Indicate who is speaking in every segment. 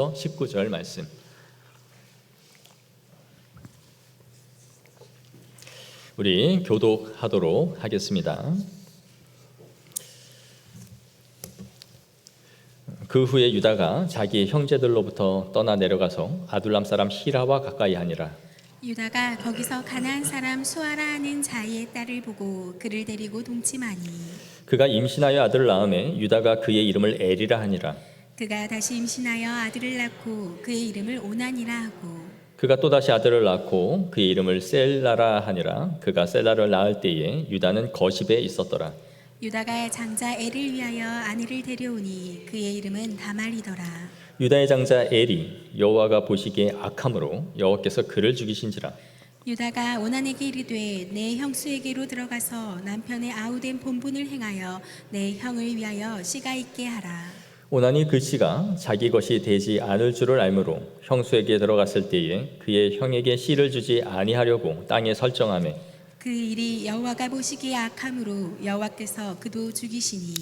Speaker 1: 19절 말씀. 우리 교독하도록 하겠습니다. 그 후에 유다가 자기 형제들로부터 떠나 내려가서 아둘람 사람 히라와 가까이 하니라.
Speaker 2: 유다가 거기서 가나안 사람 수아라 하는 자의 딸을 보고 그를 데리고 동침하니
Speaker 1: 그가 임신하여 아들을 낳음에 유다가 그의 이름을 엘이라 하니라.
Speaker 2: 그가 다시 임신하여 아들을 낳고 그의 이름을 오난이라 하고
Speaker 1: 그가 또다시 아들을 낳고 그의 이름을 셀라라 하니라. 그가 셀라를 낳을 때에 유다는 거십에 있었더라.
Speaker 2: 유다가 장자 엘을 위하여 아내를 데려오니 그의 이름은 다말이더라.
Speaker 1: 유다의 장자 엘이 여호와가 보시기에 악함으로 여호와께서 그를 죽이신지라.
Speaker 2: 유다가 오난에게 이르되 내 형수에게로 들어가서 남편의 아우된 본분을 행하여 내 형을 위하여 씨가 있게 하라.
Speaker 1: 오난이 그 씨가 자기 것이 되지 않을 줄을 알므로 형수에게 들어갔을 때에 그의 형에게 씨를 주지 아니하려고 땅에 설정하매
Speaker 2: 그 일이 여호와가 보시기에 악함으로 여호와께서 그도 죽이시니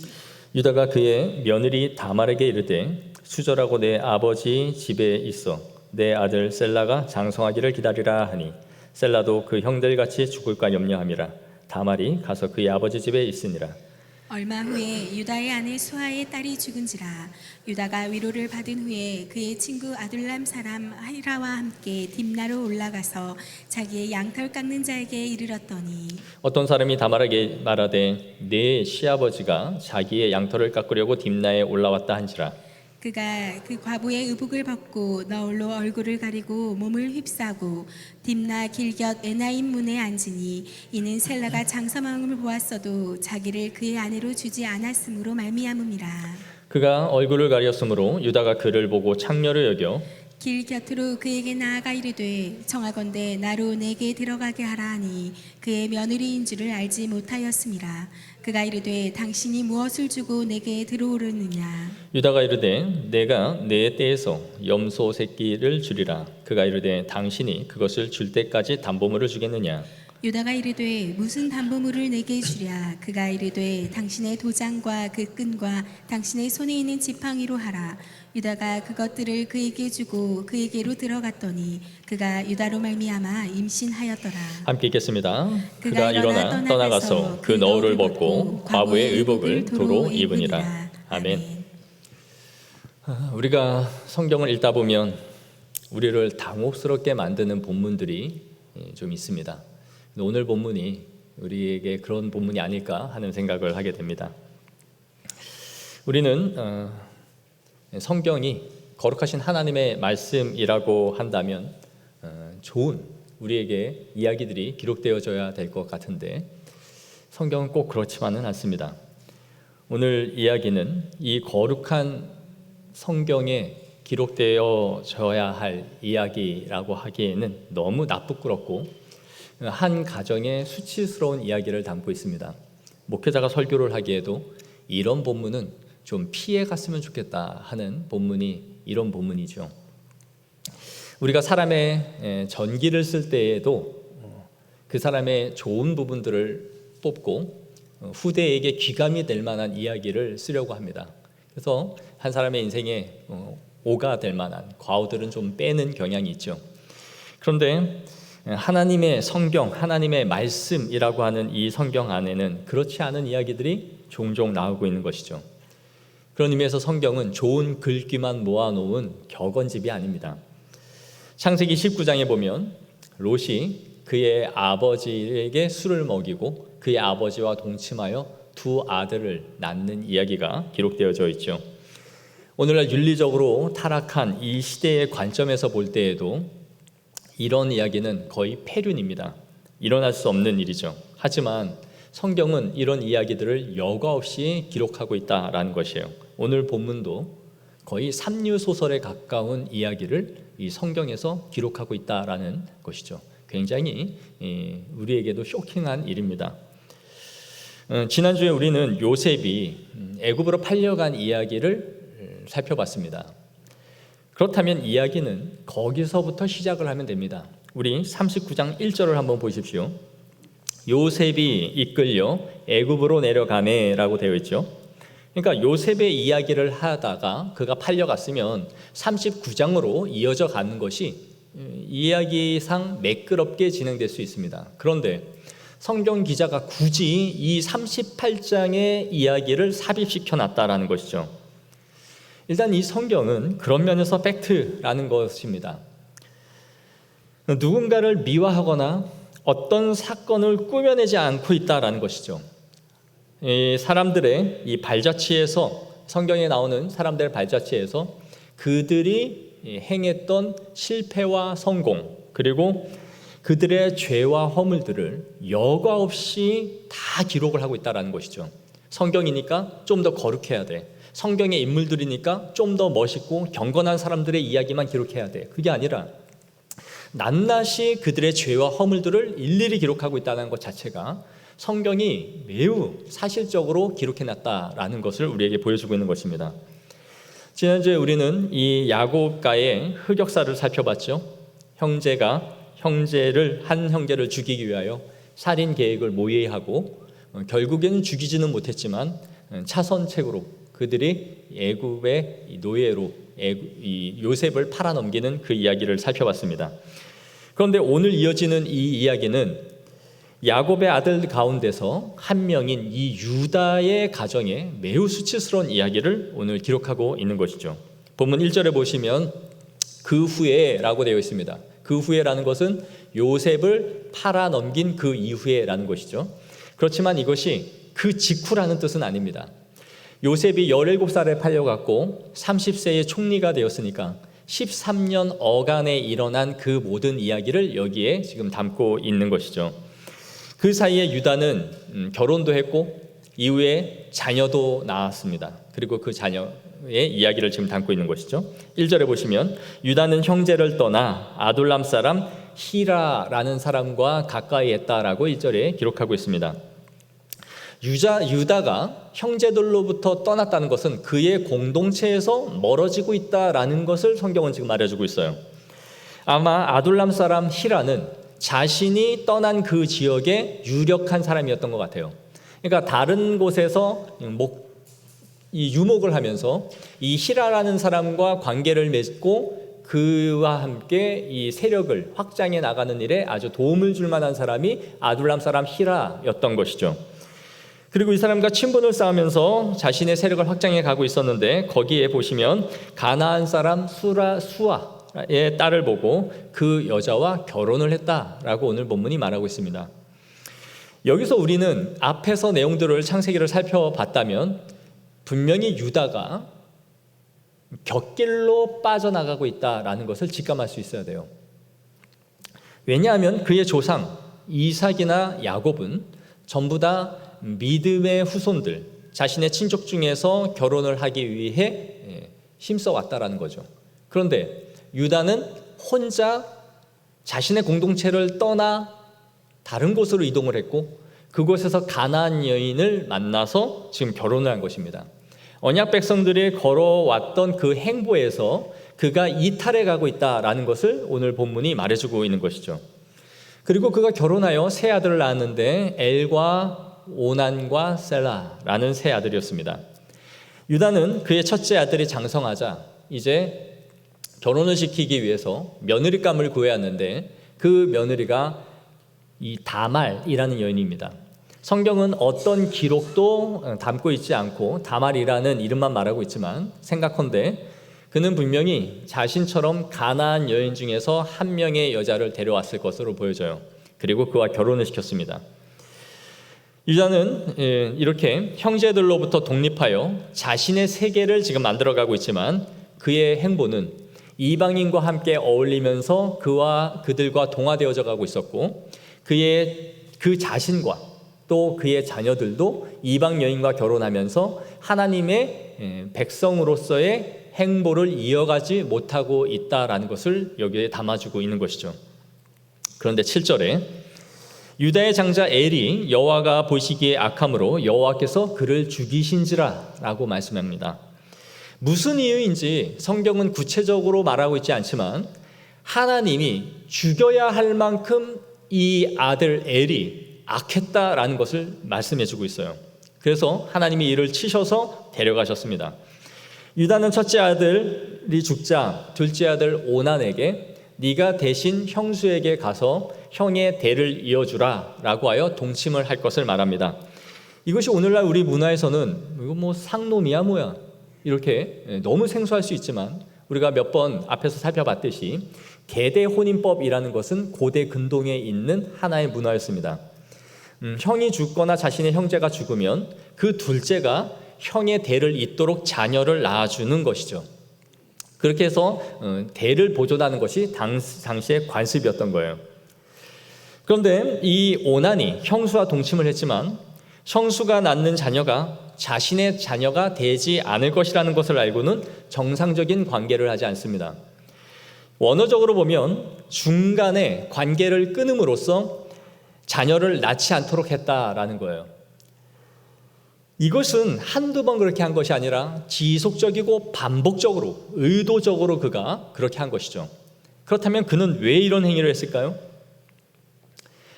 Speaker 1: 유다가 그의 며느리 다말에게 이르되 수절하고 내 아버지 집에 있어 내 아들 셀라가 장성하기를 기다리라 하니 셀라도 그 형들같이 죽을까 염려함이라. 다말이 가서 그의 아버지 집에 있으니라.
Speaker 2: 얼마 후에 유다의 아내 수아의 딸이 죽은지라. 유다가 위로를 받은 후에 그의 친구 아둘람 사람 히라와 함께 딥나로 올라가서 자기의 양털 깎는 자에게 이르렀더니
Speaker 1: 어떤 사람이 다말에게 말하되 내 시아버지가 자기의 양털을 깎으려고 딥나에 올라왔다 한지라.
Speaker 2: 그가 그 과부의 의복을 벗고 너울로 얼굴을 가리고 몸을 휩싸고 딥나 길곁 에나임 문에 앉으니 이는 셀라가 장사망을 보았어도 자기를 그의 아내로 주지 않았으므로 말미암음이라.
Speaker 1: 그가 얼굴을 가렸으므로 유다가 그를 보고 창녀를 여겨
Speaker 2: 길 곁으로 그에게 나아가 이르되 청하건대 나로 내게 들어가게 하라 하니 그의 며느리인 줄을 알지 못하였음이라. 그가 이르되 당신이 무엇을 주고 내게 들어오르느냐.
Speaker 1: 유다가 이르되 내가 내 떼에서 염소 새끼를 주리라. 그가 이르되 당신이 그것을 줄 때까지 담보물을 주겠느냐.
Speaker 2: 유다가 이르되 무슨 담보물을 내게 주랴. 그가 이르되 당신의 도장과 그 끈과 당신의 손에 있는 지팡이로 하라. 유다가 그것들을 그에게 주고 그에게로 들어갔더니 그가 유다로 말미암아 임신하였더라.
Speaker 1: 함께 읽겠습니다. 그가 일어나 떠나가서 그 너울을 벗고 과부의 의복을 도로 입으니라. 아멘. 우리가 성경을 읽다 보면 우리를 당혹스럽게 만드는 본문들이 좀 있습니다. 오늘 본문이 우리에게 그런 본문이 아닐까 하는 생각을 하게 됩니다. 우리는 성경이 거룩하신 하나님의 말씀이라고 한다면 좋은 우리에게 이야기들이 기록되어져야 될 것 같은데 성경은 꼭 그렇지만은 않습니다. 오늘 이야기는 이 거룩한 성경에 기록되어져야 할 이야기라고 하기에는 너무 나쁘끄럽고 한 가정의 수치스러운 이야기를 담고 있습니다. 목회자가 설교를 하기에도 이런 본문은 좀 피해 갔으면 좋겠다 하는 본문이 이런 본문이죠. 우리가 사람의 전기를 쓸 때에도 그 사람의 좋은 부분들을 뽑고 후대에게 귀감이 될 만한 이야기를 쓰려고 합니다. 그래서 한 사람의 인생에 오가 될 만한 과오들은 좀 빼는 경향이 있죠. 그런데 하나님의 성경, 하나님의 말씀이라고 하는 이 성경 안에는 그렇지 않은 이야기들이 종종 나오고 있는 것이죠. 그런 의미에서 성경은 좋은 글귀만 모아놓은 격언집이 아닙니다. 창세기 19장에 보면 롯이 그의 아버지에게 술을 먹이고 그의 아버지와 동침하여 두 아들을 낳는 이야기가 기록되어져 있죠. 오늘날 윤리적으로 타락한 이 시대의 관점에서 볼 때에도 이런 이야기는 거의 폐륜입니다. 일어날 수 없는 일이죠. 하지만 성경은 이런 이야기들을 여과 없이 기록하고 있다라는 것이에요. 오늘 본문도 거의 삼류소설에 가까운 이야기를 이 성경에서 기록하고 있다라는 것이죠. 굉장히 우리에게도 쇼킹한 일입니다. 지난주에 우리는 요셉이 애굽으로 팔려간 이야기를 살펴봤습니다. 그렇다면 이야기는 거기서부터 시작을 하면 됩니다. 우리 39장 1절을 한번 보십시오. 요셉이 이끌려 애굽으로 내려가네라고 되어 있죠. 그러니까 요셉의 이야기를 하다가 그가 팔려갔으면 39장으로 이어져 가는 것이 이야기상 매끄럽게 진행될 수 있습니다. 그런데 성경 기자가 굳이 이 38장의 이야기를 삽입시켜 놨다라는 것이죠. 일단 이 성경은 그런 면에서 팩트라는 것입니다. 누군가를 미화하거나 어떤 사건을 꾸며내지 않고 있다라는 것이죠. 사람들의 이 발자취에서, 성경에 나오는 사람들의 발자취에서 그들이 행했던 실패와 성공, 그리고 그들의 죄와 허물들을 여과 없이 다 기록을 하고 있다는 것이죠. 성경이니까 좀 더 거룩해야 돼. 성경의 인물들이니까 좀 더 멋있고 경건한 사람들의 이야기만 기록해야 돼. 그게 아니라 낱낱이 그들의 죄와 허물들을 일일이 기록하고 있다는 것 자체가 성경이 매우 사실적으로 기록해놨다라는 것을 우리에게 보여주고 있는 것입니다. 지난주에 우리는 이 야곱과의 흑역사를 살펴봤죠. 형제가 한 형제를 죽이기 위하여 살인 계획을 모의하고 결국에는 죽이지는 못했지만 차선책으로 그들이 애굽의 노예로 이 요셉을 팔아넘기는 그 이야기를 살펴봤습니다. 그런데 오늘 이어지는 이 이야기는 야곱의 아들 가운데서 한 명인 이 유다의 가정에 매우 수치스러운 이야기를 오늘 기록하고 있는 것이죠. 본문 1절에 보시면 그 후에라고 되어 있습니다. 그 후에라는 것은 요셉을 팔아넘긴 그 이후에라는 것이죠. 그렇지만 이것이 그 직후라는 뜻은 아닙니다. 요셉이 17살에 팔려갔고 30세의 총리가 되었으니까 13년 어간에 일어난 그 모든 이야기를 여기에 지금 담고 있는 것이죠. 그 사이에 유다는 결혼도 했고 이후에 자녀도 낳았습니다. 그리고 그 자녀의 이야기를 지금 담고 있는 것이죠. 1절에 보시면 유다는 형제를 떠나 아둘람 사람 히라라는 사람과 가까이 했다라고 1절에 기록하고 있습니다. 유다가 형제들로부터 떠났다는 것은 그의 공동체에서 멀어지고 있다라는 것을 성경은 지금 말해주고 있어요. 아마 아둘람 사람 히라는 자신이 떠난 그 지역의 유력한 사람이었던 것 같아요. 그러니까 다른 곳에서 유목을 하면서 이 히라라는 사람과 관계를 맺고 그와 함께 이 세력을 확장해 나가는 일에 아주 도움을 줄 만한 사람이 아둘람 사람 히라였던 것이죠. 그리고 이 사람과 친분을 쌓으면서 자신의 세력을 확장해 가고 있었는데 거기에 보시면 가나안 사람 수아의 딸을 보고 그 여자와 결혼을 했다라고 오늘 본문이 말하고 있습니다. 여기서 우리는 앞에서 내용들을 창세기를 살펴봤다면 분명히 유다가 곁길로 빠져나가고 있다라는 것을 직감할 수 있어야 돼요. 왜냐하면 그의 조상 이삭이나 야곱은 전부 다 믿음의 후손들, 자신의 친족 중에서 결혼을 하기 위해 힘써 왔다라는 거죠. 그런데 유다는 혼자 자신의 공동체를 떠나 다른 곳으로 이동을 했고 그곳에서 가나안 여인을 만나서 지금 결혼을 한 것입니다. 언약 백성들이 걸어왔던 그 행보에서 그가 이탈해 가고 있다라는 것을 오늘 본문이 말해주고 있는 것이죠. 그리고 그가 결혼하여 세 아들을 낳았는데 엘과 오난과 셀라라는 세 아들이었습니다. 유다는 그의 첫째 아들이 장성하자 이제 결혼을 시키기 위해서 며느리감을 구해야 하는데 그 며느리가 이 다말이라는 여인입니다. 성경은 어떤 기록도 담고 있지 않고 다말이라는 이름만 말하고 있지만 생각컨대 그는 분명히 자신처럼 가나안 여인 중에서 한 명의 여자를 데려왔을 것으로 보여져요. 그리고 그와 결혼을 시켰습니다. 유다는 이렇게 형제들로부터 독립하여 자신의 세계를 지금 만들어가고 있지만 그의 행보는 이방인과 함께 어울리면서 그들과 동화되어져 가고 있었고 그 자신과 또 그의 자녀들도 이방 여인과 결혼하면서 하나님의 백성으로서의 행보를 이어가지 못하고 있다라는 것을 여기에 담아주고 있는 것이죠. 그런데 7절에 유다의 장자 엘이 여호와가 보시기에 악함으로 여호와께서 그를 죽이신지라 라고 말씀합니다. 무슨 이유인지 성경은 구체적으로 말하고 있지 않지만 하나님이 죽여야 할 만큼 이 아들 엘이 악했다라는 것을 말씀해 주고 있어요. 그래서 하나님이 이를 치셔서 데려가셨습니다. 유다는 첫째 아들이 죽자 둘째 아들 오난에게 네가 대신 형수에게 가서 형의 대를 이어주라 라고 하여 동침을 할 것을 말합니다. 이것이 오늘날 우리 문화에서는 이거 뭐 상놈이야 뭐야 이렇게 너무 생소할 수 있지만, 우리가 몇 번 앞에서 살펴봤듯이 대대 혼인법이라는 것은 고대 근동에 있는 하나의 문화였습니다. 형이 죽거나 자신의 형제가 죽으면 그 둘째가 형의 대를 잇도록 자녀를 낳아주는 것이죠. 그렇게 해서 대를 보존하는 것이 당시의 관습이었던 거예요. 그런데 이 오난이 형수와 동침을 했지만 형수가 낳는 자녀가 자신의 자녀가 되지 않을 것이라는 것을 알고는 정상적인 관계를 하지 않습니다. 원어적으로 보면 중간에 관계를 끊음으로써 자녀를 낳지 않도록 했다라는 거예요. 이것은 한두 번 그렇게 한 것이 아니라 지속적이고 반복적으로 의도적으로 그가 그렇게 한 것이죠. 그렇다면 그는 왜 이런 행위를 했을까요?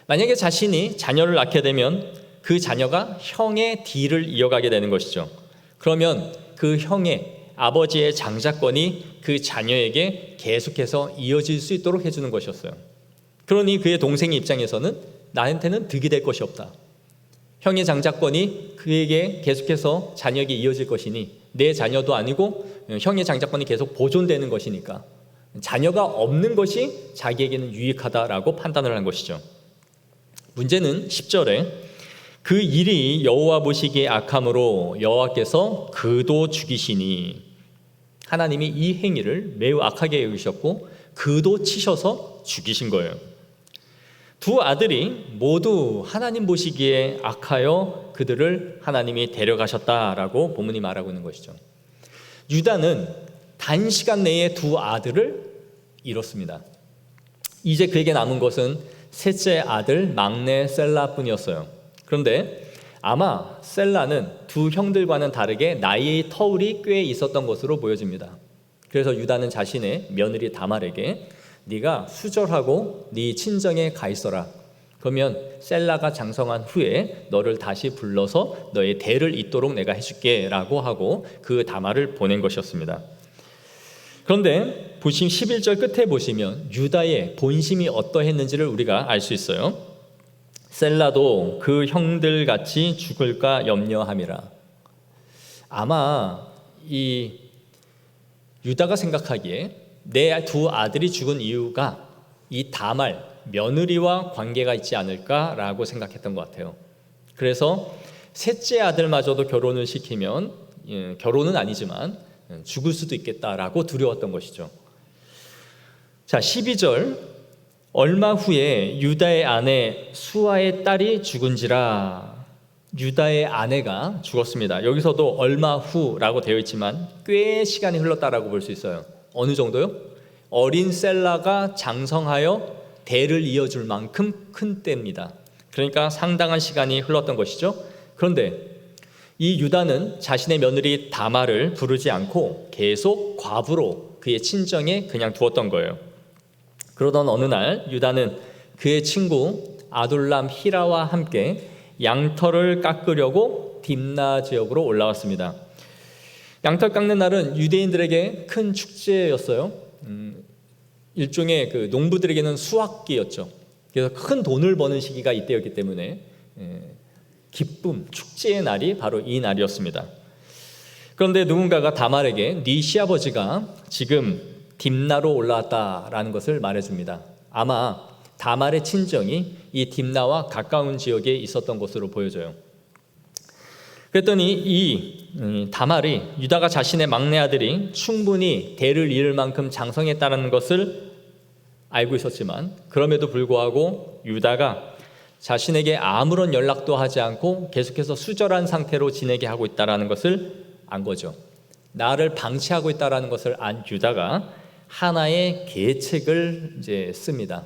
Speaker 1: 만약에 자신이 자녀를 낳게 되면 그 자녀가 형의 뒤를 이어가게 되는 것이죠. 그러면 그 형의 아버지의 장자권이 그 자녀에게 계속해서 이어질 수 있도록 해주는 것이었어요. 그러니 그의 동생의 입장에서는 나한테는 득이 될 것이 없다. 형의 장자권이 그에게 계속해서 자녀에게 이어질 것이니 내 자녀도 아니고 형의 장자권이 계속 보존되는 것이니까 자녀가 없는 것이 자기에게는 유익하다라고 판단을 한 것이죠. 문제는 10절에 그 일이 여호와 보시기에 악함으로 여호와께서 그도 죽이시니, 하나님이 이 행위를 매우 악하게 여기셨고 그도 치셔서 죽이신 거예요. 두 아들이 모두 하나님 보시기에 악하여 그들을 하나님이 데려가셨다라고 본문이 말하고 있는 것이죠. 유다는 단시간 내에 두 아들을 잃었습니다. 이제 그에게 남은 것은 셋째 아들 막내 셀라뿐이었어요. 그런데 아마 셀라는 두 형들과는 다르게 나이의 터울이 꽤 있었던 것으로 보여집니다. 그래서 유다는 자신의 며느리 다말에게 네가 수절하고 네 친정에 가 있어라. 그러면 셀라가 장성한 후에 너를 다시 불러서 너의 대를 잇도록 내가 해줄게 라고 하고 그 다말을 보낸 것이었습니다. 그런데 11절 끝에 보시면 유다의 본심이 어떠했는지를 우리가 알 수 있어요. 셀라도 그 형들같이 죽을까 염려함이라. 아마 이 유다가 생각하기에 내 두 아들이 죽은 이유가 이 다말 며느리와 관계가 있지 않을까라고 생각했던 것 같아요. 그래서 셋째 아들마저도 결혼을 시키면 결혼은 아니지만 죽을 수도 있겠다라고 두려웠던 것이죠. 자, 12절 얼마 후에 유다의 아내 수아의 딸이 죽은지라. 유다의 아내가 죽었습니다. 여기서도 얼마 후라고 되어 있지만 꽤 시간이 흘렀다라고 볼 수 있어요. 어느 정도요? 어린 셀라가 장성하여 대를 이어줄 만큼 큰 때입니다. 그러니까 상당한 시간이 흘렀던 것이죠. 그런데 이 유다는 자신의 며느리 다말을 부르지 않고 계속 과부로 그의 친정에 그냥 두었던 거예요. 그러던 어느 날 유다는 그의 친구 아둘람 히라와 함께 양털을 깎으려고 딥나 지역으로 올라왔습니다. 양털 깎는 날은 유대인들에게 큰 축제였어요. 일종의 그 농부들에게는 수확기였죠. 그래서 큰 돈을 버는 시기가 이때였기 때문에 기쁨, 축제의 날이 바로 이 날이었습니다. 그런데 누군가가 다말에게 네 시아버지가 지금 딥나로 올라왔다라는 것을 말해줍니다. 아마 다말의 친정이 이 딥나와 가까운 지역에 있었던 것으로 보여져요. 그랬더니 이 다말이 유다가 자신의 막내 아들이 충분히 대를 이을 만큼 장성했다는 것을 알고 있었지만 그럼에도 불구하고 유다가 자신에게 아무런 연락도 하지 않고 계속해서 수절한 상태로 지내게 하고 있다는 것을 안 거죠. 나를 방치하고 있다는 것을 안 유다가 하나의 계책을 이제 씁니다.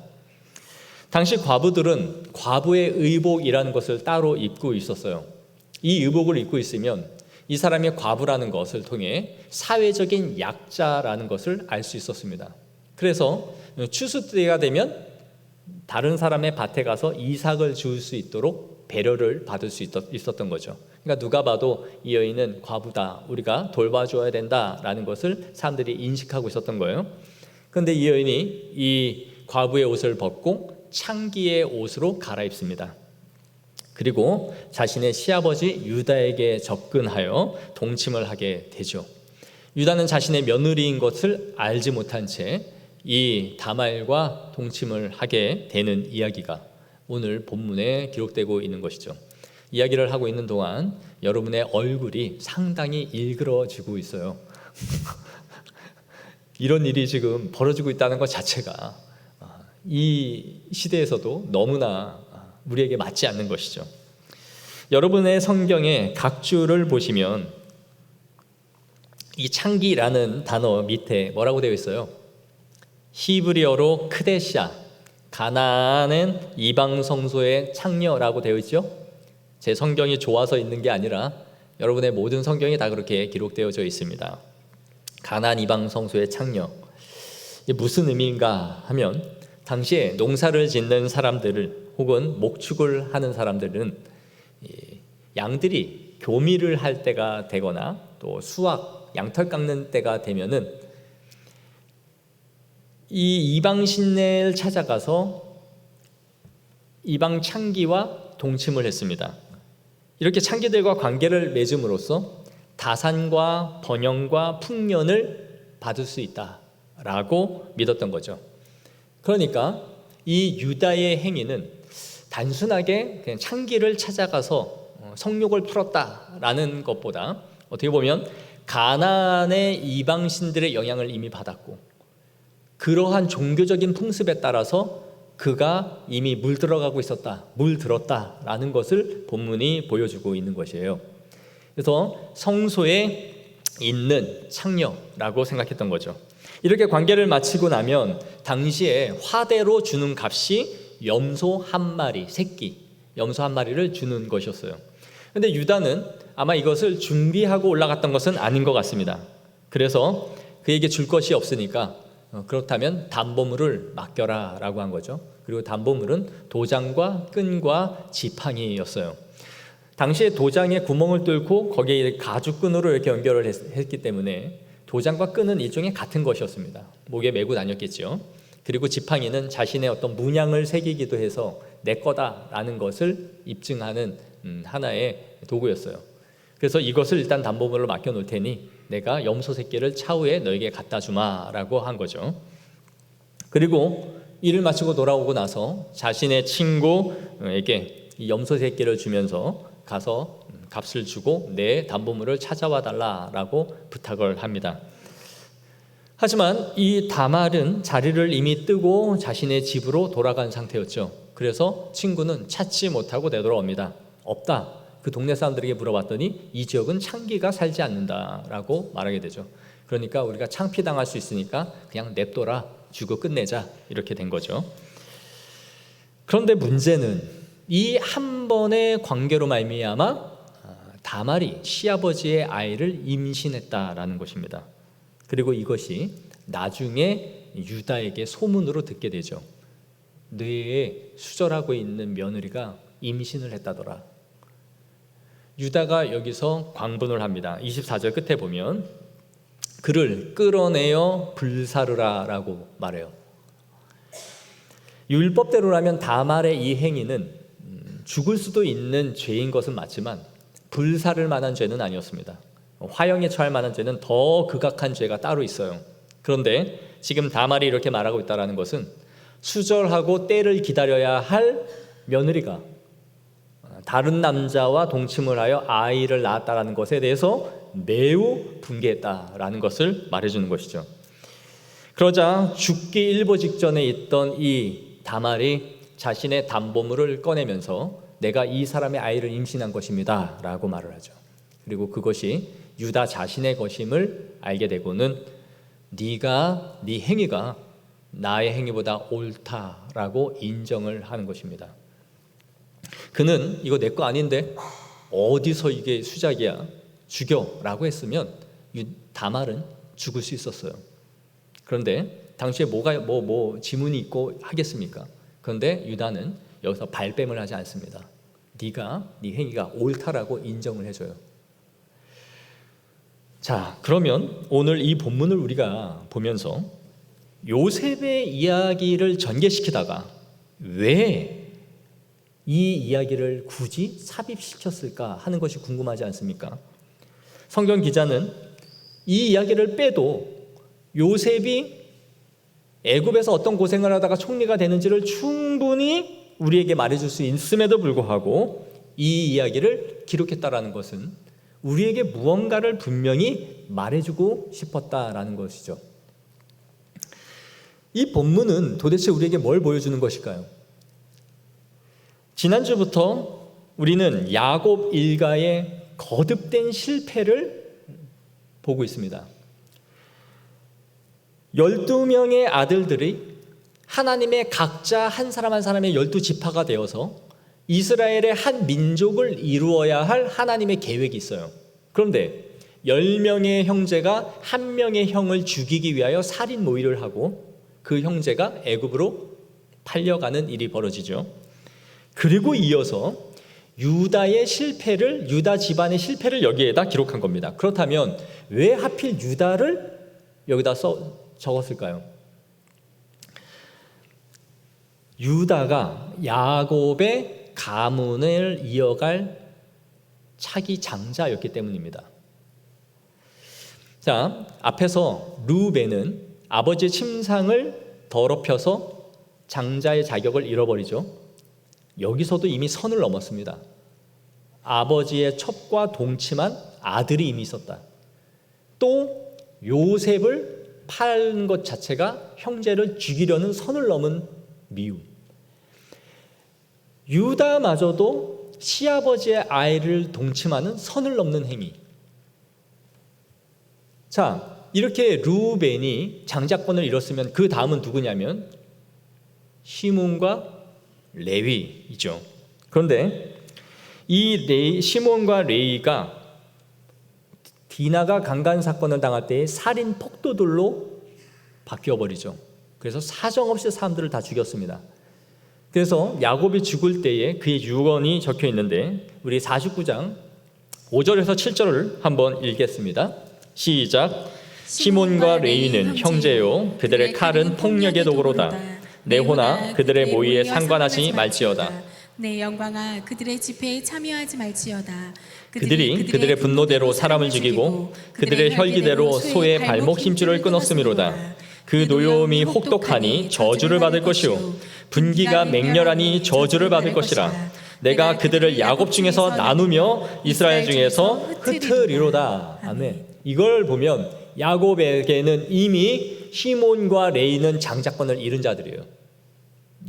Speaker 1: 당시 과부들은 과부의 의복이라는 것을 따로 입고 있었어요. 이 의복을 입고 있으면 이 사람이 과부라는 것을 통해 사회적인 약자라는 것을 알 수 있었습니다. 그래서 추수 때가 되면 다른 사람의 밭에 가서 이삭을 주울 수 있도록 배려를 받을 수 있었던 거죠. 그러니까 누가 봐도 이 여인은 과부다, 우리가 돌봐줘야 된다라는 것을 사람들이 인식하고 있었던 거예요. 그런데 이 여인이 이 과부의 옷을 벗고 창기의 옷으로 갈아입습니다. 그리고 자신의 시아버지 유다에게 접근하여 동침을 하게 되죠. 유다는 자신의 며느리인 것을 알지 못한 채 이 다말과 동침을 하게 되는 이야기가 오늘 본문에 기록되고 있는 것이죠. 이야기를 하고 있는 동안 여러분의 얼굴이 상당히 일그러지고 있어요. 이런 일이 지금 벌어지고 있다는 것 자체가 이 시대에서도 너무나 우리에게 맞지 않는 것이죠. 여러분의 성경의 각 줄을 보시면 이 창기라는 단어 밑에 뭐라고 되어 있어요? 히브리어로 크데샤, 가나안은 이방 성소의 창녀라고 되어 있죠. 제 성경이 좋아서 있는 게 아니라 여러분의 모든 성경이 다 그렇게 기록되어져 있습니다. 가나안 이방 성소의 창녀. 이게 무슨 의미인가 하면 당시에 농사를 짓는 사람들을 혹은 목축을 하는 사람들은 양들이 교미를 할 때가 되거나 또 수확, 양털 깎는 때가 되면은 이 이방 신내를 찾아가서 이방 창기와 동침을 했습니다. 이렇게 창기들과 관계를 맺음으로써 다산과 번영과 풍년을 받을 수 있다라고 믿었던 거죠. 그러니까 이 유다의 행위는 단순하게 그냥 창기를 찾아가서 성욕을 풀었다라는 것보다 어떻게 보면 가나안의 이방 신들의 영향을 이미 받았고 그러한 종교적인 풍습에 따라서 그가 이미 물들어가고 있었다, 물들었다라는 것을 본문이 보여주고 있는 것이에요. 그래서 성소에 있는 창녀라고 생각했던 거죠. 이렇게 관계를 마치고 나면 당시에 화대로 주는 값이 염소 한 마리, 새끼 염소 한 마리를 주는 것이었어요. 그런데 유다는 아마 이것을 준비하고 올라갔던 것은 아닌 것 같습니다. 그래서 그에게 줄 것이 없으니까 그렇다면 담보물을 맡겨라 라고 한 거죠. 그리고 담보물은 도장과 끈과 지팡이였어요. 당시에 도장에 구멍을 뚫고 거기에 가죽끈으로 이렇게 연결을 했기 때문에 도장과 끈은 일종의 같은 것이었습니다. 목에 메고 다녔겠죠. 그리고 지팡이는 자신의 어떤 문양을 새기기도 해서 내 거다라는 것을 입증하는 하나의 도구였어요. 그래서 이것을 일단 담보물로 맡겨놓을 테니 내가 염소 새끼를 차후에 너에게 갖다 주마라고 한 거죠. 그리고 일을 마치고 돌아오고 나서 자신의 친구에게 이 염소 새끼를 주면서 가서 값을 주고 내 담보물을 찾아와 달라라고 부탁을 합니다. 하지만 이 다말은 자리를 이미 뜨고 자신의 집으로 돌아간 상태였죠. 그래서 친구는 찾지 못하고 되돌아옵니다. 없다. 그 동네 사람들에게 물어봤더니 이 지역은 창기가 살지 않는다라고 말하게 되죠. 그러니까 우리가 창피당할 수 있으니까 그냥 냅둬라, 주고 끝내자 이렇게 된 거죠. 그런데 문제는 이 한 번의 관계로 말미암아 다말이 시아버지의 아이를 임신했다라는 것입니다. 그리고 이것이 나중에 유다에게 소문으로 듣게 되죠. 뇌에 수절하고 있는 며느리가 임신을 했다더라. 유다가 여기서 광분을 합니다. 24절 끝에 보면 그를 끌어내어 불사르라 라고 말해요. 율법대로라면 다말의 이 행위는 죽을 수도 있는 죄인 것은 맞지만 불사를 만한 죄는 아니었습니다. 화형에 처할 만한 죄는 더 극악한 죄가 따로 있어요. 그런데 지금 다말이 이렇게 말하고 있다는 것은 수절하고 때를 기다려야 할 며느리가 다른 남자와 동침을 하여 아이를 낳았다는 것에 대해서 매우 분개했다라는 것을 말해주는 것이죠. 그러자 죽기 일보 직전에 있던 이 다말이 자신의 담보물을 꺼내면서 내가 이 사람의 아이를 임신한 것입니다 라고 말을 하죠. 그리고 그것이 유다 자신의 것임을 알게 되고는 네 행위가 나의 행위보다 옳다라고 인정을 하는 것입니다. 그는 이거 내 거 아닌데 어디서 이게 수작이야, 죽여라고 했으면 다말은 죽을 수 있었어요. 그런데 당시에 지문이 있고 하겠습니까? 그런데 유다는 여기서 발뺌을 하지 않습니다. 네가 네 행위가 옳다라고 인정을 해줘요. 자, 그러면 오늘 이 본문을 우리가 보면서 요셉의 이야기를 전개시키다가 왜 이 이야기를 굳이 삽입시켰을까 하는 것이 궁금하지 않습니까? 성경 기자는 이 이야기를 빼도 요셉이 애굽에서 어떤 고생을 하다가 총리가 되는지를 충분히 우리에게 말해줄 수 있음에도 불구하고 이 이야기를 기록했다라는 것은 우리에게 무언가를 분명히 말해주고 싶었다라는 것이죠. 이 본문은 도대체 우리에게 뭘 보여주는 것일까요? 지난주부터 우리는 야곱 일가의 거듭된 실패를 보고 있습니다. 12명의 아들들이 하나님의 각자 한 사람 한 사람의 12지파가 되어서 이스라엘의 한 민족을 이루어야 할 하나님의 계획이 있어요. 그런데 10명의 형제가 한 명의 형을 죽이기 위하여 살인 모의를 하고 그 형제가 애굽으로 팔려가는 일이 벌어지죠. 그리고 이어서 유다 집안의 실패를 여기에다 기록한 겁니다. 그렇다면 왜 하필 유다를 여기다 적었을까요? 유다가 야곱의 가문을 이어갈 차기 장자였기 때문입니다. 자, 앞에서 르우벤은 아버지의 침상을 더럽혀서 장자의 자격을 잃어버리죠. 여기서도 이미 선을 넘었습니다. 아버지의 첩과 동침한 아들이 이미 있었다. 또 요셉을 파는 것 자체가 형제를 죽이려는 선을 넘은 미움. 유다마저도 시아버지의 아이를 동침하는 선을 넘는 행위. 자, 이렇게 르우벤이 장자권을 잃었으면 그 다음은 누구냐면 시몬과 레위이죠. 그런데 이 시몬과 레위가 디나가 강간 사건을 당할 때의 살인 폭도들로 바뀌어버리죠. 그래서 사정없이 사람들을 다 죽였습니다. 그래서 야곱이 죽을 때에 그의 유언이 적혀 있는데 우리 49장 5절에서 7절을 한번 읽겠습니다. 시작. 시몬과 레위는 형제요 그들의 칼은 폭력의 도구로다. 내 호나 그들의 모의에 상관하지 말지어다.
Speaker 2: 내 영광아 그들의 집회에 참여하지 말지어다.
Speaker 1: 그들이 그들의 분노대로 사람을 죽이고 그들의 혈기대로 소의 발목 힘줄을 끊었음이로다. 그 노여움이 혹독하니 저주를 받을 것이요 분기가 맹렬하니 저주를 받을 것이라. 내가 그들을 야곱 중에서 나누며 이스라엘 중에서 흩으리로다. 아멘. 이걸 보면 야곱에게는 이미 시몬과 레위는 장자권을 잃은 자들이에요.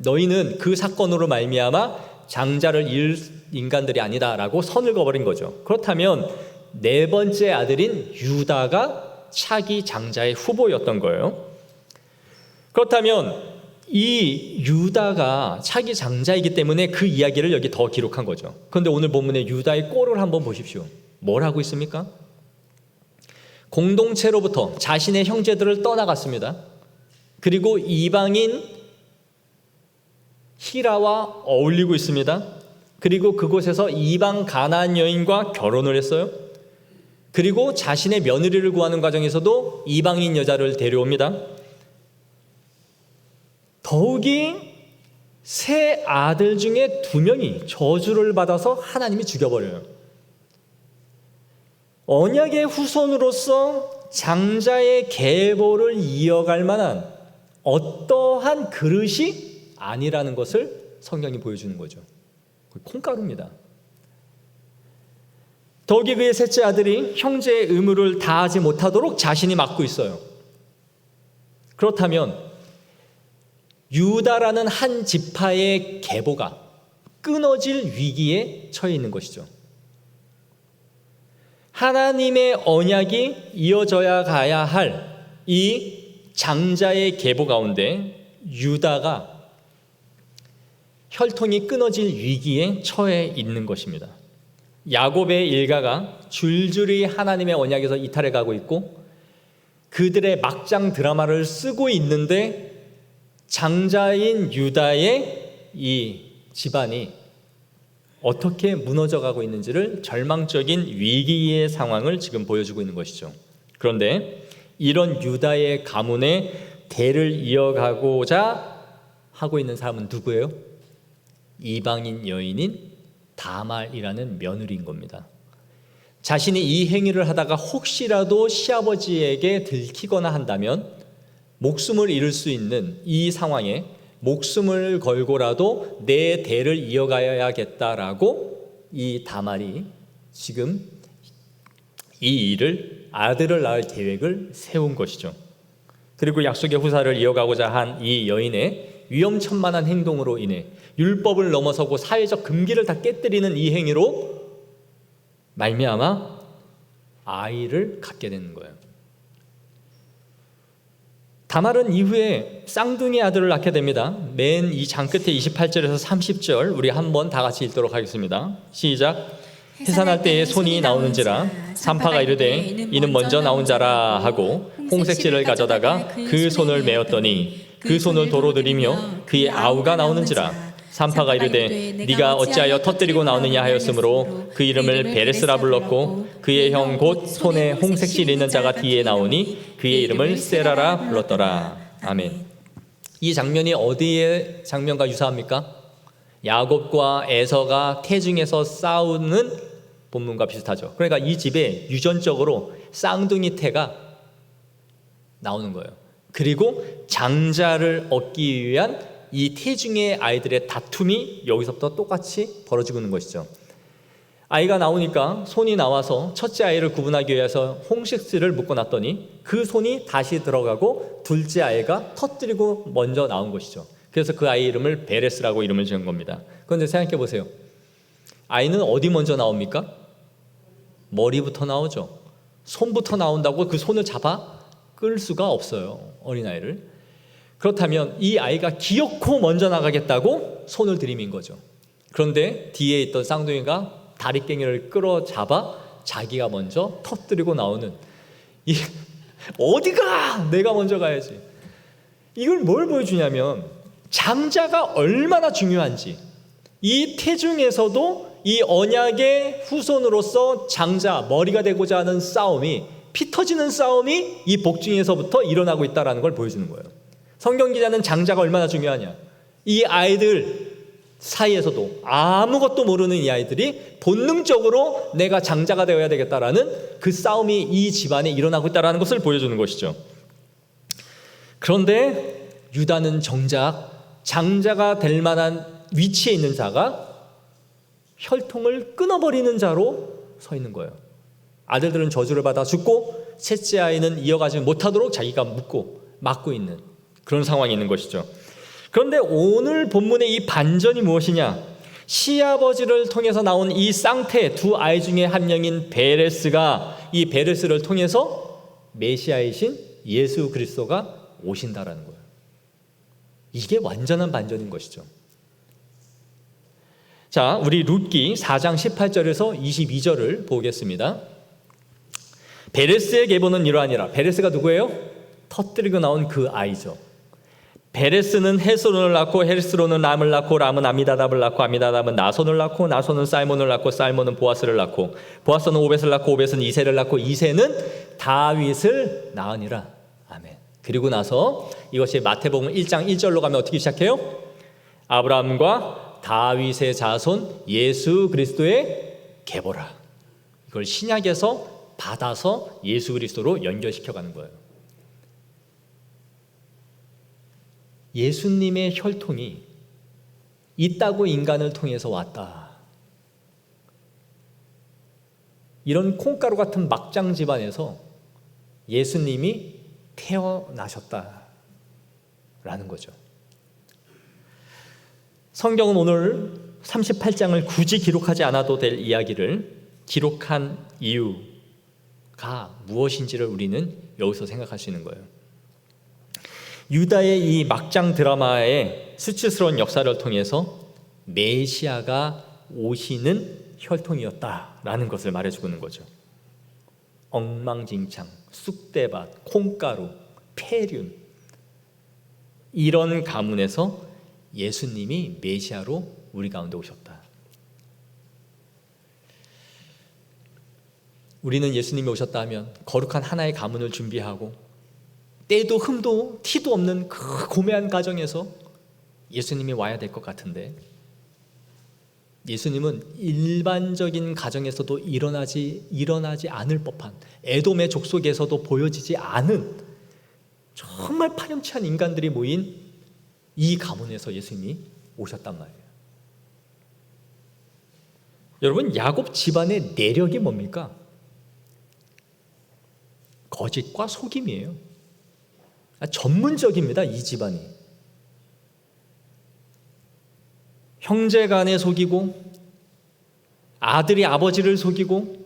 Speaker 1: 너희는 그 사건으로 말미암아 장자를 잃을 인간들이 아니다라고 선을 그어버린 거죠. 그렇다면 네 번째 아들인 유다가 차기 장자의 후보였던 거예요. 그렇다면 이 유다가 차기 장자이기 때문에 그 이야기를 여기 더 기록한 거죠. 그런데 오늘 본문의 유다의 꼴을 한번 보십시오. 뭘 하고 있습니까? 공동체로부터 자신의 형제들을 떠나갔습니다. 그리고 이방인 히라와 어울리고 있습니다. 그리고 그곳에서 이방 가나안 여인과 결혼을 했어요. 그리고 자신의 며느리를 구하는 과정에서도 이방인 여자를 데려옵니다. 더욱이 세 아들 중에 2명이 저주를 받아서 하나님이 죽여버려요. 언약의 후손으로서 장자의 계보를 이어갈 만한 어떠한 그릇이 아니라는 것을 성경이 보여주는 거죠. 콩가루입니다. 더욱이 그의 셋째 아들이 형제의 의무를 다하지 못하도록 자신이 맡고 있어요. 그렇다면 유다라는 한 지파의 계보가 끊어질 위기에 처해 있는 것이죠. 하나님의 언약이 이어져야 가야 할 이 장자의 계보 가운데 유다가 혈통이 끊어질 위기에 처해 있는 것입니다. 야곱의 일가가 줄줄이 하나님의 언약에서 이탈해 가고 있고 그들의 막장 드라마를 쓰고 있는데 장자인 유다의 이 집안이 어떻게 무너져가고 있는지를 절망적인 위기의 상황을 지금 보여주고 있는 것이죠. 그런데 이런 유다의 가문의 대를 이어가고자 하고 있는 사람은 누구예요? 이방인 여인인 다말이라는 며느리인 겁니다. 자신이 이 행위를 하다가 혹시라도 시아버지에게 들키거나 한다면 목숨을 잃을 수 있는 이 상황에 목숨을 걸고라도 내 대를 이어가야겠다라고 이 다말이 지금 이 일을 아들을 낳을 계획을 세운 것이죠. 그리고 약속의 후사를 이어가고자 한 이 여인의 위험천만한 행동으로 인해 율법을 넘어서고 사회적 금기를 다 깨뜨리는 이 행위로 말미암아 아이를 갖게 되는 거예요. 다말은 이후에 쌍둥이 아들을 낳게 됩니다. 맨 이 장 끝에 28절에서 30절 우리 한번 다 같이 읽도록 하겠습니다. 시작. 해산할 때에 손이 나오는지라 산파가 이르되 이는 먼저 나온 자라 하고 홍색실을 가져다가 그 손을 메었더니 그 손을 도로 들이며 그의 아우가 나오는지라 산파가 이르되 네가 어찌하여 터뜨리고 나오느냐 하였으므로 그 이름을 베레스라 불렀고 그의 형 곧 손에 홍색실 있는 자가 뒤에 나오니 그의 이름을 세라라 불렀더라. 아멘. 이 장면이 어디의 장면과 유사합니까? 야곱과 에서가 태중에서 싸우는 본문과 비슷하죠. 그러니까 이 집에 유전적으로 쌍둥이 태가 나오는 거예요. 그리고 장자를 얻기 위한 이 태중의 아이들의 다툼이 여기서부터 똑같이 벌어지고 있는 것이죠. 아이가 나오니까 손이 나와서 첫째 아이를 구분하기 위해서 홍식실을 묶어놨더니 그 손이 다시 들어가고 둘째 아이가 터뜨리고 먼저 나온 것이죠. 그래서 그 아이 이름을 베레스라고 이름을 지은 겁니다. 그런데 생각해 보세요. 아이는 어디 먼저 나옵니까? 머리부터 나오죠. 손부터 나온다고 그 손을 잡아 끌 수가 없어요. 어린아이를. 그렇다면 이 아이가 기어코 먼저 나가겠다고 손을 들이민 거죠. 그런데 뒤에 있던 쌍둥이가 다리깽이를 끌어잡아 자기가 먼저 터뜨리고 나오는 어디가? 내가 먼저 가야지. 이걸 뭘 보여주냐면 장자가 얼마나 중요한지, 이 태중에서도 이 언약의 후손으로서 장자, 머리가 되고자 하는 싸움이, 피 터지는 싸움이 이 복중에서부터 일어나고 있다는 걸 보여주는 거예요. 성경 기자는 장자가 얼마나 중요하냐, 이 아이들 사이에서도 아무것도 모르는 이 아이들이 본능적으로 내가 장자가 되어야 되겠다라는 그 싸움이 이 집안에 일어나고 있다는 것을 보여주는 것이죠. 그런데 유다는 정작 장자가 될 만한 위치에 있는 자가 혈통을 끊어버리는 자로 서 있는 거예요. 아들들은 저주를 받아 죽고 셋째 아이는 이어가지 못하도록 자기가 막고 있는 그런 상황이 있는 것이죠. 그런데 오늘 본문의 이 반전이 무엇이냐? 시아버지를 통해서 나온 이 쌍태 두 아이 중에 한 명인 베레스가, 이 베레스를 통해서 메시아이신 예수 그리스도가 오신다라는 거예요. 이게 완전한 반전인 것이죠. 자, 우리 룻기 4장 18절에서 22절을 보겠습니다. 베레스의 계보는 이러하니라. 베레스가 누구예요? 터뜨리고 나온 그 아이죠. 베레스는 헤스론을 낳고 헤스론은 람을 낳고 람은 아미다답을 낳고 아미다답은 나손을 낳고 나손은 살몬을 낳고 살몬은 보아스를 낳고 보아스는 오벳을 낳고 오벳은 이새를 낳고 이새는 다윗을 낳으니라. 아멘. 그리고 나서 이것이 마태복음 1장 1절로 가면 어떻게 시작해요? 아브라함과 다윗의 자손 예수 그리스도의 계보라. 이걸 신약에서 받아서 예수 그리스도로 연결시켜가는 거예요. 예수님의 혈통이 있다고 인간을 통해서 왔다. 이런 콩가루 같은 막장 집안에서 예수님이 태어나셨다라는 거죠. 성경은 오늘 38장을 굳이 기록하지 않아도 될 이야기를 기록한 이유가 무엇인지를 우리는 여기서 생각할 수 있는 거예요. 유다의 이 막장 드라마의 수치스러운 역사를 통해서 메시아가 오시는 혈통이었다라는 것을 말해주고 있는 거죠. 엉망진창, 쑥대밭, 콩가루, 폐륜, 이런 가문에서 예수님이 메시아로 우리 가운데 오셨다. 우리는 예수님이 오셨다 하면 거룩한 하나의 가문을 준비하고 때도 흠도 티도 없는 그 고매한 가정에서 예수님이 와야 될 것 같은데, 예수님은 일반적인 가정에서도 일어나지 않을 법한, 에돔의 족속에서도 보여지지 않은 정말 파렴치한 인간들이 모인 이 가문에서 예수님이 오셨단 말이에요. 여러분, 야곱 집안의 내력이 뭡니까? 거짓과 속임이에요. 전문적입니다, 이 집안이. 형제 간에 속이고, 아들이 아버지를 속이고,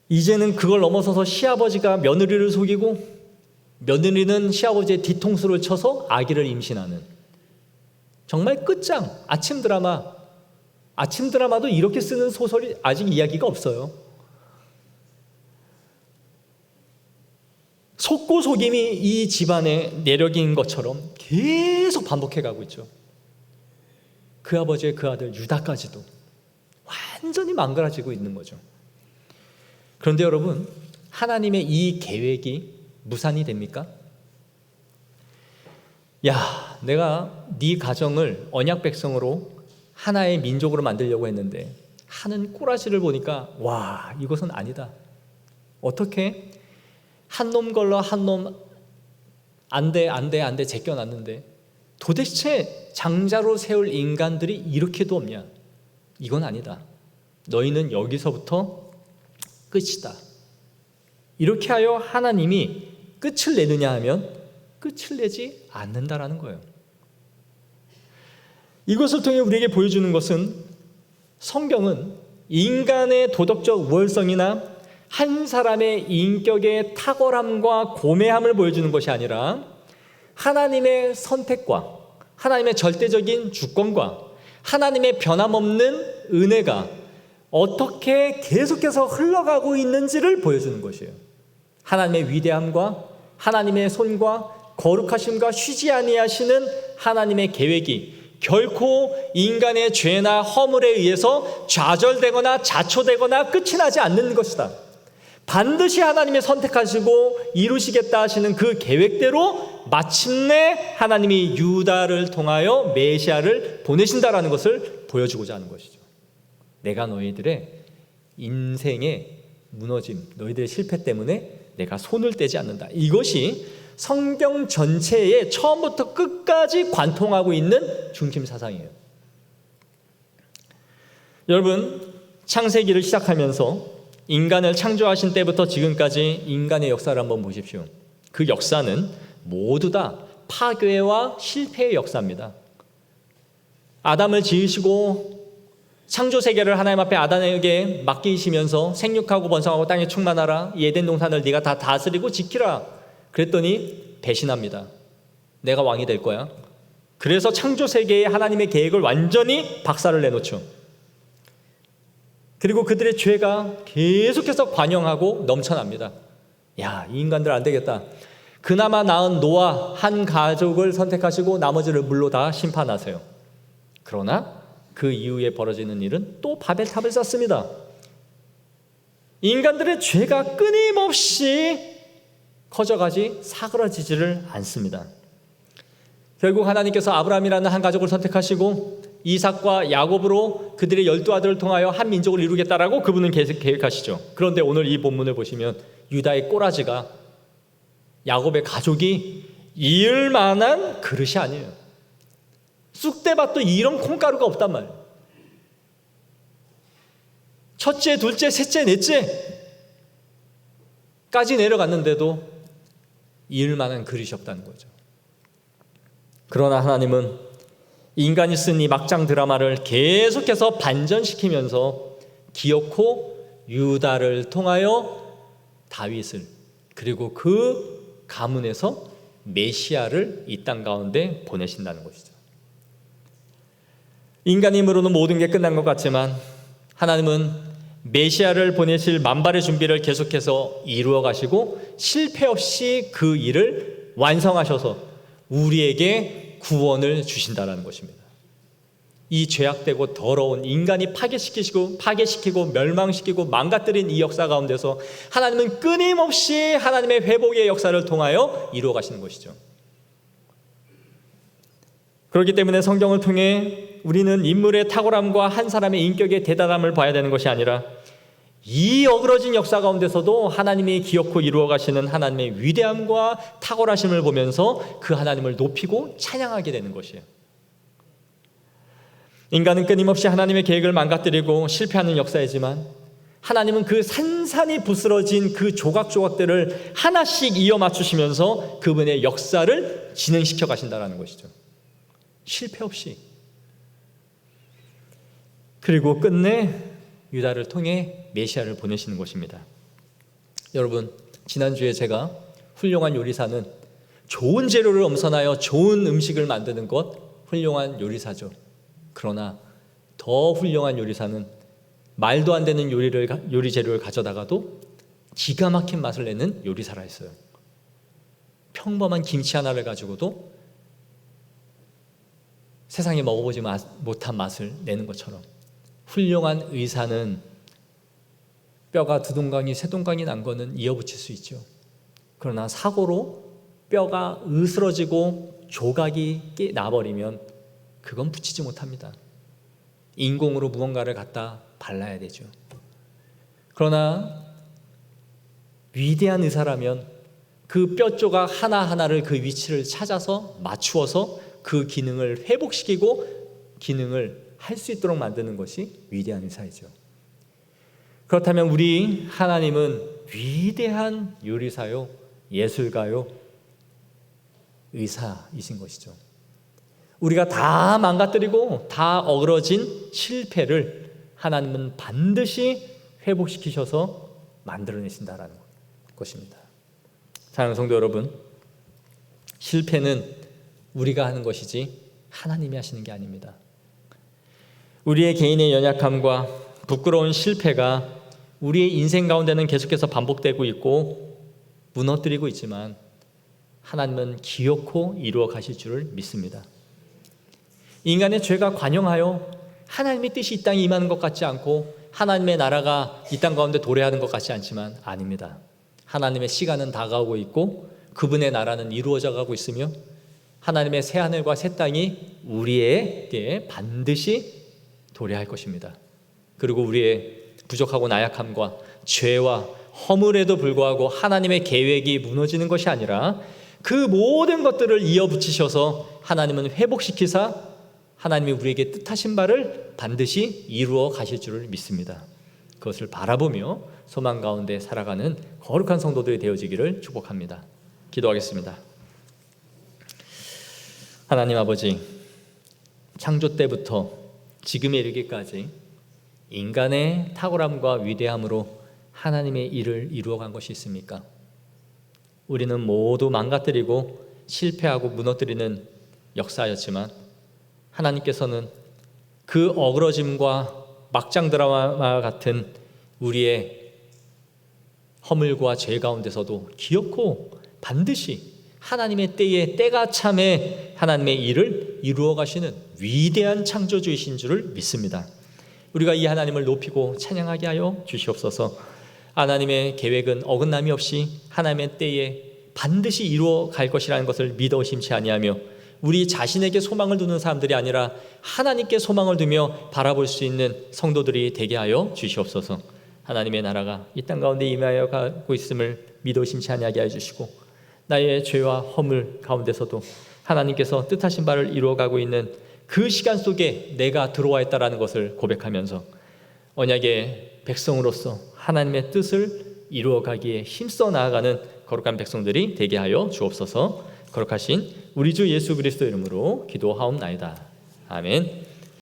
Speaker 1: 이제는 그걸 넘어서서 시아버지가 며느리를 속이고, 며느리는 시아버지의 뒤통수를 쳐서 아기를 임신하는, 정말 끝장. 아침 드라마도 이렇게 쓰는 소설이 아직 이야기가 없어요. 속고 속임이 이 집안의 내력인 것처럼 계속 반복해가고 있죠. 그 아버지의 그 아들 유다까지도 완전히 망가지고 있는 거죠. 그런데 여러분, 하나님의 이 계획이 무산이 됩니까? 야, 내가 네 가정을 언약 백성으로 하나의 민족으로 만들려고 했는데 하는 꼬라지를 보니까 와, 이것은 아니다. 어떻게 한 놈 걸러 한 놈 안 돼 제껴놨는데 도대체 장자로 세울 인간들이 이렇게도 없냐? 이건 아니다. 너희는 여기서부터 끝이다. 이렇게 하여 하나님이 끝을 내느냐 하면 끝을 내지 않는다라는 거예요. 이것을 통해 우리에게 보여주는 것은, 성경은 인간의 도덕적 우월성이나 한 사람의 인격의 탁월함과 고매함을 보여주는 것이 아니라 하나님의 선택과 하나님의 절대적인 주권과 하나님의 변함없는 은혜가 어떻게 계속해서 흘러가고 있는지를 보여주는 것이에요. 하나님의 위대함과 하나님의 손과 거룩하심과 쉬지 아니하시는 하나님의 계획이 결코 인간의 죄나 허물에 의해서 좌절되거나 자초되거나 끝이 나지 않는 것이다. 반드시 하나님이 선택하시고 이루시겠다 하시는 그 계획대로 마침내 하나님이 유다를 통하여 메시아를 보내신다라는 것을 보여주고자 하는 것이죠. 내가 너희들의 인생의 무너짐, 너희들의 실패 때문에 내가 손을 떼지 않는다. 이것이 성경 전체에 처음부터 끝까지 관통하고 있는 중심 사상이에요. 여러분, 창세기를 시작하면서 인간을 창조하신 때부터 지금까지 인간의 역사를 한번 보십시오. 그 역사는 모두 다 파괴와 실패의 역사입니다. 아담을 지으시고 창조 세계를 하나님 앞에 아담에게 맡기시면서 생육하고 번성하고 땅에 충만하라, 이 에덴 동산을 네가 다 다스리고 지키라 그랬더니 배신합니다. 내가 왕이 될 거야. 그래서 창조 세계에 하나님의 계획을 완전히 박살을 내놓죠. 그리고 그들의 죄가 계속해서 관영하고 넘쳐납니다. 야, 이 인간들 안 되겠다. 그나마 나은 노아 한 가족을 선택하시고 나머지를 물로 다 심판하세요. 그러나 그 이후에 벌어지는 일은 또 바벨탑을 쌓습니다. 인간들의 죄가 끊임없이 커져가지 사그라지지를 않습니다. 결국 하나님께서 아브라함이라는 한 가족을 선택하시고 이삭과 야곱으로 그들의 12아들을 통하여 한 민족을 이루겠다라고 그분은 계획하시죠. 그런데 오늘 이 본문을 보시면 유다의 꼬라지가 야곱의 가족이 이을 만한 그릇이 아니에요. 쑥대밭도 이런 콩가루가 없단 말이에요. 첫째, 둘째, 셋째, 넷째까지 내려갔는데도 이을 만한 그릇이 없다는 거죠. 그러나 하나님은 인간이 쓴 이 막장 드라마를 계속해서 반전시키면서 기어코 유다를 통하여 다윗을, 그리고 그 가문에서 메시아를 이 땅 가운데 보내신다는 것이죠. 인간 힘으로는 모든 게 끝난 것 같지만 하나님은 메시아를 보내실 만발의 준비를 계속해서 이루어 가시고 실패 없이 그 일을 완성하셔서 우리에게 구원을 주신다는 것입니다. 이 죄악되고 더러운 인간이 파괴시키고 멸망시키고 망가뜨린 이 역사 가운데서 하나님은 끊임없이 하나님의 회복의 역사를 통하여 이루어 가시는 것이죠. 그렇기 때문에 성경을 통해 우리는 인물의 탁월함과 한 사람의 인격의 대단함을 봐야 되는 것이 아니라 이 어그러진 역사 가운데서도 하나님이 기어코 이루어 가시는 하나님의 위대함과 탁월하심을 보면서 그 하나님을 높이고 찬양하게 되는 것이에요. 인간은 끊임없이 하나님의 계획을 망가뜨리고 실패하는 역사이지만 하나님은 그 산산이 부스러진 그 조각조각들을 하나씩 이어 맞추시면서 그분의 역사를 진행시켜 가신다는 것이죠. 실패 없이. 그리고 끝내 유다를 통해 메시아를 보내시는 것입니다. 여러분, 지난주에 제가 훌륭한 요리사는 좋은 재료를 엄선하여 좋은 음식을 만드는 것 훌륭한 요리사죠. 그러나 더 훌륭한 요리사는 말도 안 되는 요리 재료를 가져다가도 기가 막힌 맛을 내는 요리사라 했어요. 평범한 김치 하나를 가지고도 세상에 먹어보지 못한 맛을 내는 것처럼 훌륭한 의사는 뼈가 두 동강이 세 동강이 난 거는 이어붙일 수 있죠. 그러나 사고로 뼈가 으스러지고 조각이 나버리면 그건 붙이지 못합니다. 인공으로 무언가를 갖다 발라야 되죠. 그러나 위대한 의사라면 그 뼈 조각 하나하나를 그 위치를 찾아서 맞추어서 그 기능을 회복시키고 기능을 할 수 있도록 만드는 것이 위대한 의사이죠. 그렇다면 우리 하나님은 위대한 요리사요, 예술가요, 의사이신 것이죠. 우리가 다 망가뜨리고 다 어그러진 실패를 하나님은 반드시 회복시키셔서 만들어내신다라는 것입니다. 사랑하는 성도 여러분, 실패는 우리가 하는 것이지 하나님이 하시는 게 아닙니다. 우리의 개인의 연약함과 부끄러운 실패가 우리의 인생 가운데는 계속해서 반복되고 있고 무너뜨리고 있지만 하나님은 기어코 이루어 가실 줄을 믿습니다. 인간의 죄가 관영하여 하나님의 뜻이 이 땅에 임하는 것 같지 않고 하나님의 나라가 이 땅 가운데 도래하는 것 같지 않지만 아닙니다. 하나님의 시간은 다가오고 있고 그분의 나라는 이루어져 가고 있으며 하나님의 새하늘과 새 땅이 우리에게 반드시 도래할 것입니다. 그리고 우리의 부족하고 나약함과 죄와 허물에도 불구하고 하나님의 계획이 무너지는 것이 아니라 그 모든 것들을 이어붙이셔서 하나님은 회복시키사 하나님이 우리에게 뜻하신 바를 반드시 이루어 가실 줄을 믿습니다. 그것을 바라보며 소망 가운데 살아가는 거룩한 성도들이 되어지기를 축복합니다. 기도하겠습니다. 하나님 아버지, 창조 때부터 지금에 이르기까지 인간의 탁월함과 위대함으로 하나님의 일을 이루어간 것이 있습니까? 우리는 모두 망가뜨리고 실패하고 무너뜨리는 역사였지만 하나님께서는 그 어그러짐과 막장 드라마 같은 우리의 허물과 죄 가운데서도 기어코 반드시 하나님의 때가 참에 하나님의 일을 이루어 가시는 위대한 창조주이신 줄을 믿습니다. 우리가 이 하나님을 높이고 찬양하게 하여 주시옵소서. 하나님의 계획은 어긋남이 없이 하나님의 때에 반드시 이루어 갈 것이라는 것을 믿어 의심치 아니하며 우리 자신에게 소망을 두는 사람들이 아니라 하나님께 소망을 두며 바라볼 수 있는 성도들이 되게 하여 주시옵소서. 하나님의 나라가 이 땅 가운데 임하여 가고 있음을 믿어 의심치 아니하게 하여 주시고 나의 죄와 허물 가운데서도 하나님께서 뜻하신 바를 이루어가고 있는 그 시간 속에 내가 들어와 있다는 것을 고백하면서 언약의 백성으로서 하나님의 뜻을 이루어가기에 힘써 나아가는 거룩한 백성들이 되게 하여 주옵소서. 거룩하신 우리 주 예수 그리스도 이름으로 기도하옵나이다. 아멘.